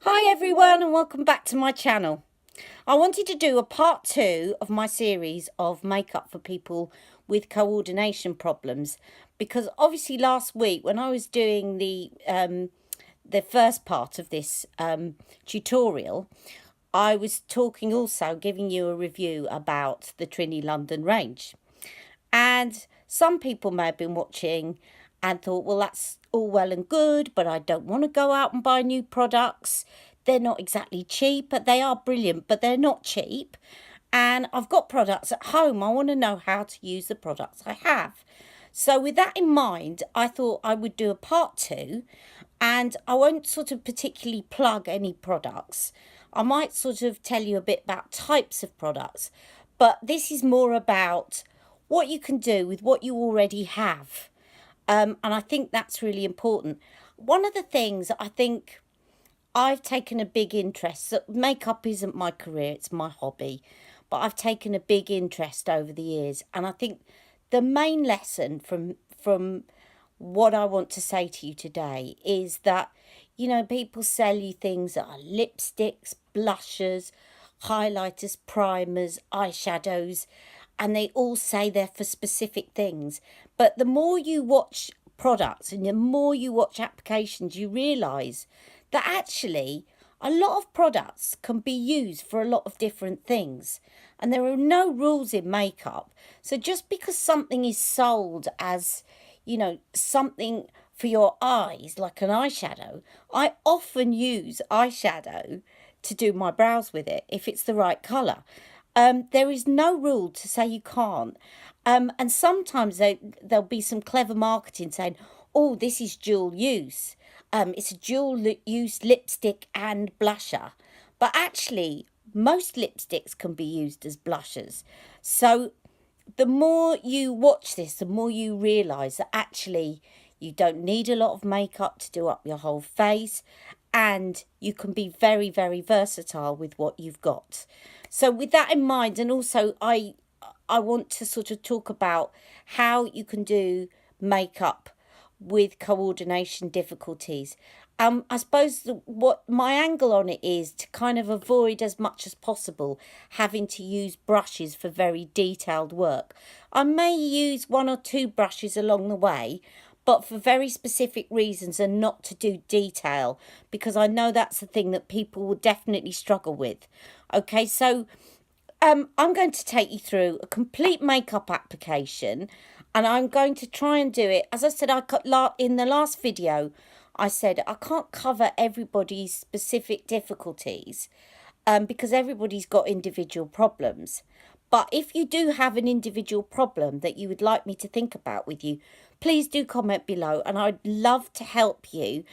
Hi everyone and welcome back to my channel. I wanted to do a part 2 of my series of makeup for people with coordination problems because obviously last week when I was doing the first part of this tutorial, I was talking also, giving you a review about the Trinny London range. And some people may have been watching and thought, well, that's all well and good, but I don't want to go out and buy new products. They're not exactly cheap, but they are brilliant, but they're not cheap. And I've got products at home. I want to know how to use the products I have. So with that in mind, I thought I would do a part 2, and I won't sort of particularly plug any products. I might sort of tell you a bit about types of products, but this is more about what you can do with what you already have. And I think that's really important. One of the things I think I've taken a big interest, so makeup isn't my career, it's my hobby, but I've taken a big interest over the years. And I think the main lesson from what I want to say to you today is that, people sell you things that are lipsticks, blushers, highlighters, primers, eyeshadows, and they all say they're for specific things. But the more you watch products and the more you watch applications, you realise that actually a lot of products can be used for a lot of different things. And there are no rules in makeup. So just because something is sold as, something for your eyes, like an eyeshadow, I often use eyeshadow to do my brows with it if it's the right colour. There is no rule to say you can't. And sometimes there'll be some clever marketing saying, oh, this is dual use. It's a dual use lipstick and blusher. But actually, most lipsticks can be used as blushers. So the more you watch this, the more you realise that actually you don't need a lot of makeup to do up your whole face, and you can be very, very versatile with what you've got. So with that in mind, and also I want to sort of talk about how you can do makeup with coordination difficulties. I suppose what my angle on it is to kind of avoid as much as possible having to use brushes for very detailed work. I may use 1 or 2 brushes along the way, but for very specific reasons, and not to do detail, because I know that's the thing that people will definitely struggle with. Okay, so I'm going to take you through a complete makeup application, and I'm going to try and do it. As I said, in the last video, I said I can't cover everybody's specific difficulties because everybody's got individual problems. But if you do have an individual problem that you would like me to think about with you, please do comment below, and I'd love to help you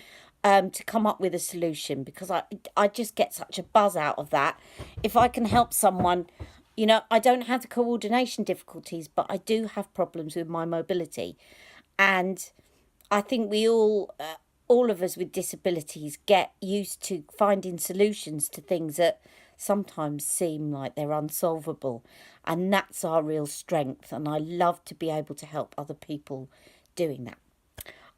to come up with a solution, because I just get such a buzz out of that. If I can help someone, I don't have the coordination difficulties, but I do have problems with my mobility. And I think we all of us with disabilities get used to finding solutions to things that sometimes seem like they're unsolvable, and that's our real strength, and I love to be able to help other people doing that.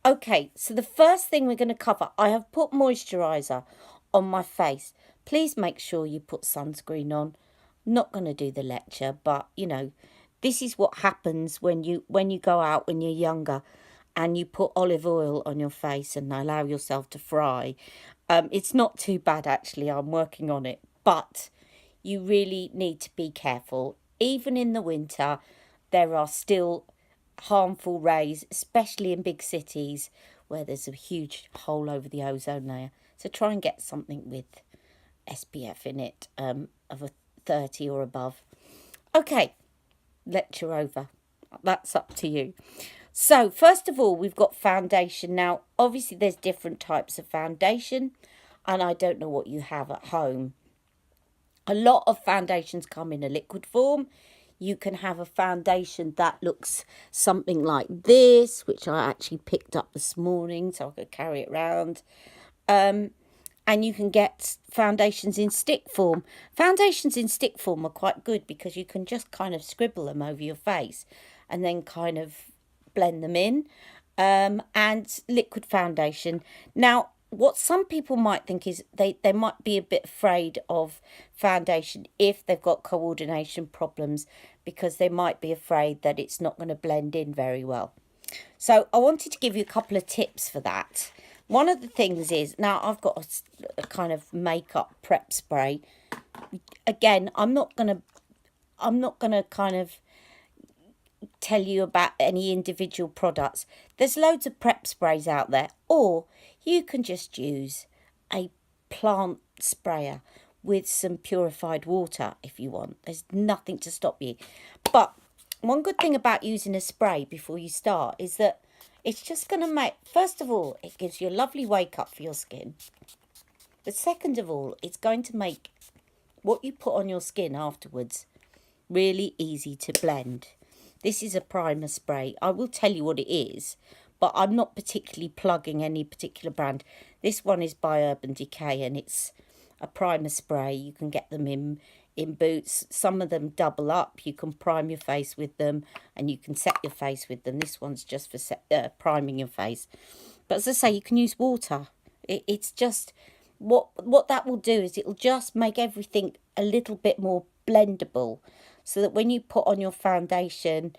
Okay, so the first thing we're going to cover, I have put moisturiser on my face. Please make sure you put sunscreen on. I'm not going to do the lecture, but this is what happens when you go out when you're younger and you put olive oil on your face and allow yourself to fry. It's not too bad, actually. I'm working on it. But you really need to be careful. Even in the winter, there are still harmful rays, especially in big cities where there's a huge hole over the ozone layer. So try and get something with SPF in it of a 30 or above. Okay, lecture over. That's up to you. So first of all, we've got foundation. Now, obviously, there's different types of foundation, and I don't know what you have at home. A lot of foundations come in a liquid form. You can have a foundation that looks something like this, which I actually picked up this morning so I could carry it around. And you can get foundations in stick form. Foundations in stick form are quite good because you can just kind of scribble them over your face and then kind of blend them in. And liquid foundation. Now, what some people might think is they might be a bit afraid of foundation if they've got coordination problems, because they might be afraid that it's not going to blend in very well. So I wanted to give you a couple of tips for that. One of the things is, now I've got a kind of makeup prep spray. Again, I'm not gonna kind of tell you about any individual products. There's loads of prep sprays out there, or you can just use a plant sprayer with some purified water if you want. There's nothing to stop you. But one good thing about using a spray before you start is that it's just going to make, first of all, it gives you a lovely wake up for your skin. But second of all, it's going to make what you put on your skin afterwards really easy to blend. This is a primer spray. I will tell you what it is, but I'm not particularly plugging any particular brand. This one is by Urban Decay, and it's a primer spray. You can get them in Boots. Some of them double up. You can prime your face with them, and you can set your face with them. This one's just for priming your face. But as I say, you can use water. It's just, what that will do is it'll just make everything a little bit more blendable, so that when you put on your foundation,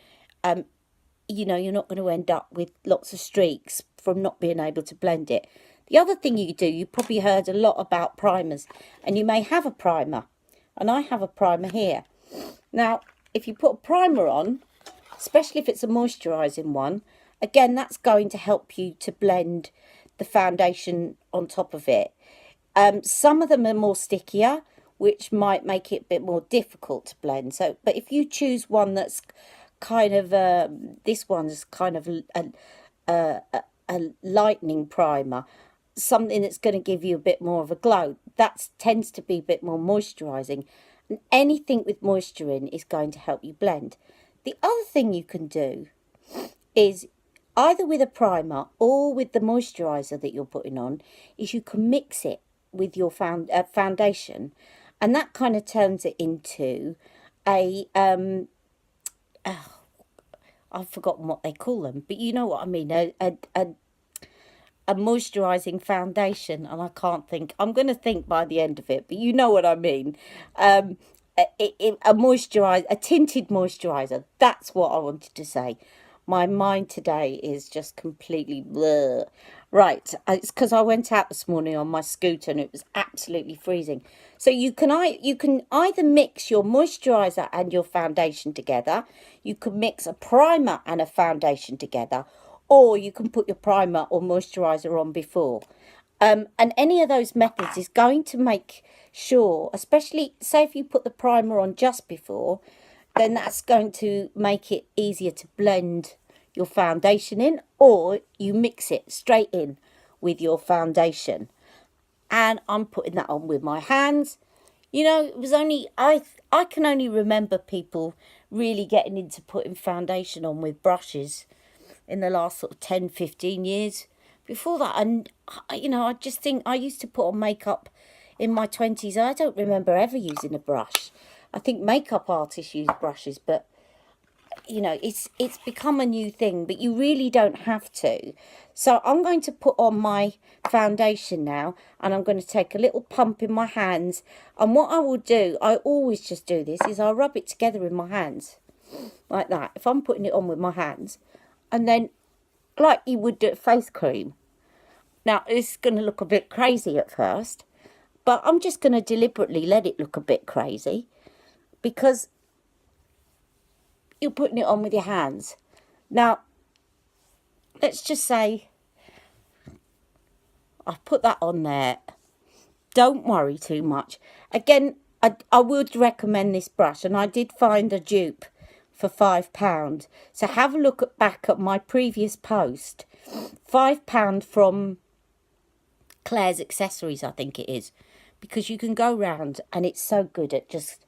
you know, you're not going to end up with lots of streaks from not being able to blend it. The other thing you do, you probably heard a lot about primers, and you may have a primer, and I have a primer here. Now, if you put a primer on, especially if it's a moisturising one, again, that's going to help you to blend the foundation on top of it. Some of them are more stickier, which might make it a bit more difficult to blend. So, but if you choose one that's kind of, this one's kind of a lightening primer, something that's going to give you a bit more of a glow, that tends to be a bit more moisturising. And anything with moisture in is going to help you blend. The other thing you can do is, either with a primer or with the moisturiser that you're putting on, is you can mix it with your foundation, and that kind of turns it into a I've forgotten what they call them, but you know what I mean, a moisturising foundation, and I can't think. I'm going to think by the end of it, but you know what I mean. A tinted moisturiser. That's what I wanted to say. My mind today is just completely blur. Right, it's because I went out this morning on my scooter and it was absolutely freezing. So you can either mix your moisturiser and your foundation together. You can mix a primer and a foundation together, or you can put your primer or moisturiser on before. And any of those methods is going to make sure, especially say if you put the primer on just before, then that's going to make it easier to blend your foundation in, or you mix it straight in with your foundation. And I'm putting that on with my hands. You know, it was only, I can only remember people really getting into putting foundation on with brushes in the last sort of 10-15 years. Before that, and you know, I just think I used to put on makeup in my 20s. I don't remember ever using a brush. I think makeup artists use brushes, but you know, it's become a new thing, but you really don't have to. So I'm going to put on my foundation now, and I'm going to take a little pump in my hands. And what I will do, I always just do this, is I'll rub it together in my hands like that, if I'm putting it on with my hands, and then like you would do face cream. Now, this is going to look a bit crazy at first, but I'm just going to deliberately let it look a bit crazy, because you're putting it on with your hands. Now, let's just say I've put that on there. Don't worry too much. Again, I would recommend this brush, and I did find a dupe for £5. So have a look back at my previous post. £5 from Claire's Accessories, I think it is, because you can go round and it's so good at just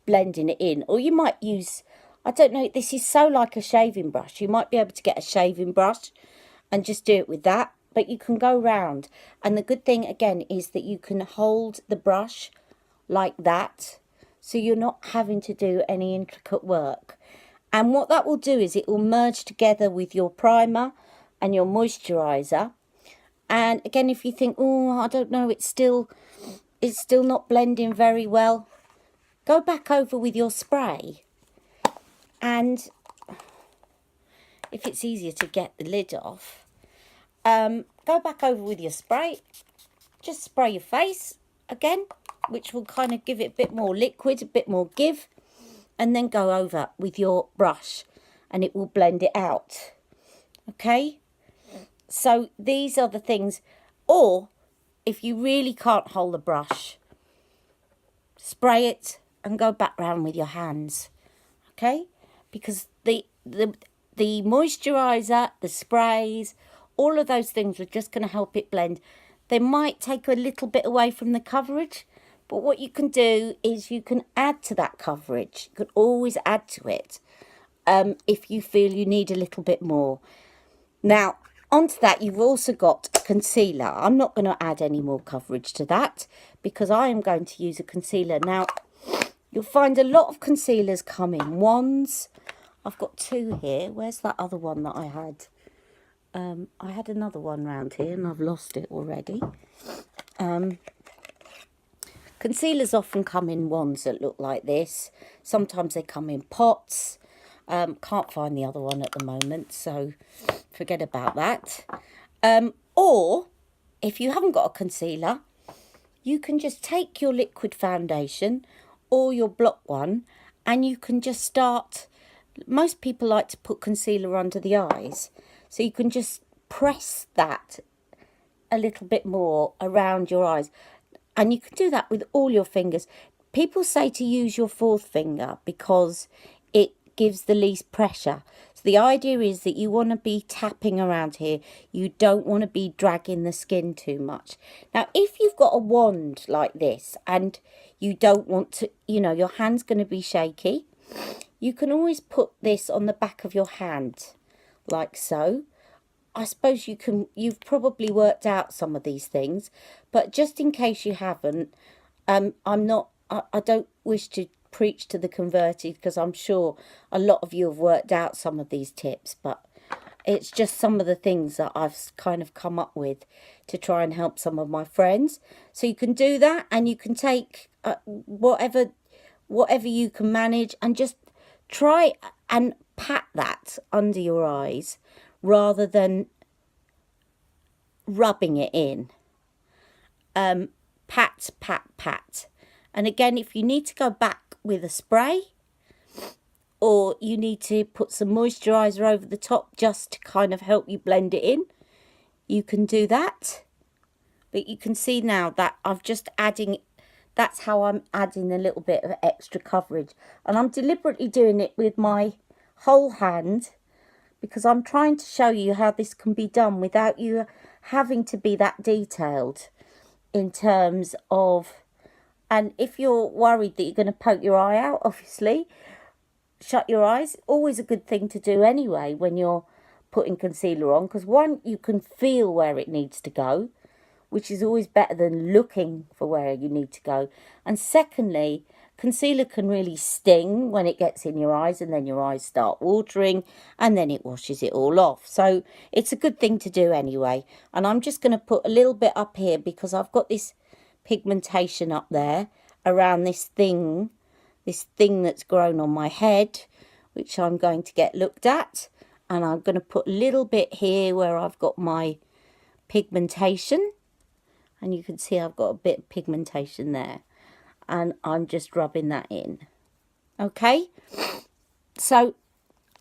blending it in. Or you might use, I don't know, this is so like a shaving brush. You might be able to get a shaving brush and just do it with that. But you can go round. And the good thing, again, is that you can hold the brush like that. So you're not having to do any intricate work. And what that will do is it will merge together with your primer and your moisturiser. And again, if you think, oh, I don't know, it's still not blending very well, go back over with your spray. And if it's easier to get the lid off, go back over with your spray. Just spray your face again, which will kind of give it a bit more liquid, a bit more give. And then go over with your brush and it will blend it out. Okay? So these are the things. Or if you really can't hold the brush, spray it and go back round with your hands. Okay? Because the moisturiser, the sprays, all of those things are just going to help it blend. They might take a little bit away from the coverage, but what you can do is you can add to that coverage. You can always add to it if you feel you need a little bit more. Now, onto that, you've also got concealer. I'm not going to add any more coverage to that because I am going to use a concealer. Now, you'll find a lot of concealers come in wands. I've got two here. Where's that other one that I had? I had another one round here and I've lost it already. Concealers often come in wands that look like this. Sometimes they come in pots. Can't find the other one at the moment, so forget about that. Or, if you haven't got a concealer, you can just take your liquid foundation or your block one and you can just start. Most people like to put concealer under the eyes. So you can just press that a little bit more around your eyes. And you can do that with all your fingers. People say to use your fourth finger because it gives the least pressure. So the idea is that you want to be tapping around here. You don't want to be dragging the skin too much. Now, if you've got a wand like this and you don't want to, you know, your hand's going to be shaky, you can always put this on the back of your hand. Like so. I suppose you've probably worked out some of these things, but just in case you haven't, I don't wish to preach to the converted because I'm sure a lot of you have worked out some of these tips, but it's just some of the things that I've kind of come up with to try and help some of my friends. So you can do that and you can take whatever you can manage and just try and pat that under your eyes rather than rubbing it in. Pat, pat, pat. And again, if you need to go back with a spray or you need to put some moisturiser over the top just to kind of help you blend it in, you can do that. But you can see now that I've just adding, that's how I'm adding a little bit of extra coverage. And I'm deliberately doing it with my whole hand because I'm trying to show you how this can be done without you having to be that detailed in terms of, and if you're worried that you're going to poke your eye out, obviously, shut your eyes. Always a good thing to do anyway when you're putting concealer on, because one, you can feel where it needs to go, which is always better than looking for where you need to go. And secondly, concealer can really sting when it gets in your eyes and then your eyes start watering and then it washes it all off. So it's a good thing to do anyway. And I'm just going to put a little bit up here because I've got this pigmentation up there around this thing that's grown on my head, which I'm going to get looked at. And I'm going to put a little bit here where I've got my pigmentation. And you can see I've got a bit of pigmentation there. And I'm just rubbing that in. Okay? So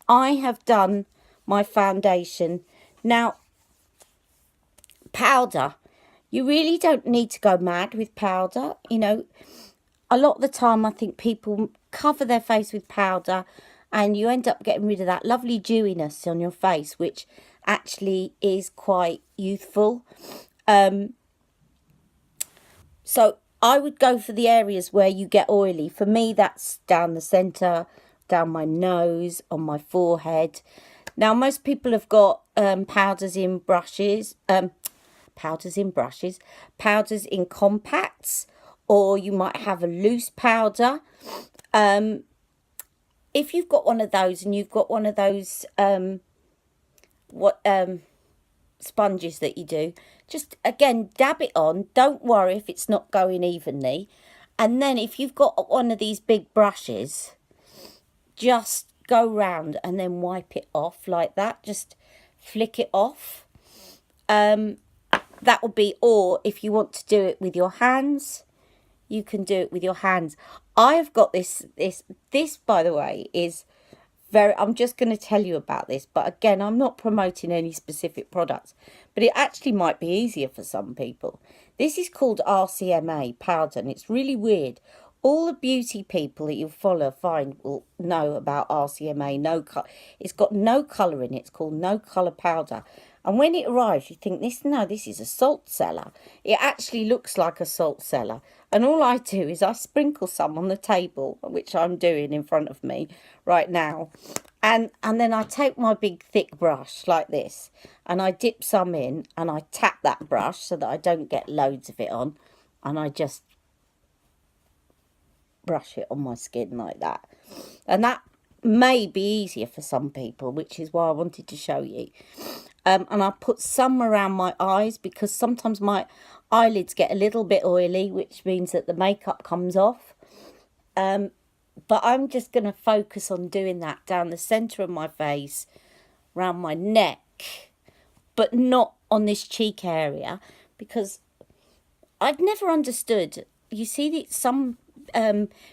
I have done my foundation. Now, powder. You really don't need to go mad with powder. You know, a lot of the time I think people cover their face with powder and you end up getting rid of that lovely dewiness on your face, which actually is quite youthful. So I would go for the areas where you get oily. For me, that's down the centre, down my nose, on my forehead. Now, most people have got powders in brushes, powders in compacts, or you might have a loose powder. If you've got one of those and you've got one of those sponges that you do, just, again, dab it on. Don't worry if it's not going evenly. And then if you've got one of these big brushes, just go round and then wipe it off like that. Just flick it off. That would be, or if you want to do it with your hands, you can do it with your hands. I've got this, by the way, is very, I'm just going to tell you about this, but again, I'm not promoting any specific products, but it actually might be easier for some people. This is called RCMA powder, and it's really weird. All the beauty people that you find will know about RCMA. It's got no colour in it. It's called no colour powder. And when it arrives, you think, this is a salt cellar. It actually looks like a salt cellar. And all I do is I sprinkle some on the table, which I'm doing in front of me right now. And then I take my big thick brush like this, and I dip some in, and I tap that brush so that I don't get loads of it on. And I just brush it on my skin like that. And that may be easier for some people, which is why I wanted to show you. And I put some around my eyes, because sometimes my eyelids get a little bit oily, which means that the makeup comes off. But I'm just going to focus on doing that down the centre of my face, around my neck, but not on this cheek area, because I've never understood. You see some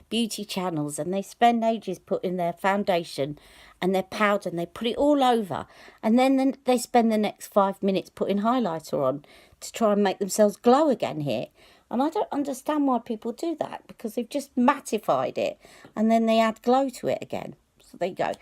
beauty channels, and they spend ages putting their foundation and their powder, and they put it all over, and then they spend the next 5 minutes putting highlighter on to try and make themselves glow again here. And I don't understand why people do that, because they've just mattified it and then they add glow to it again. So there you go.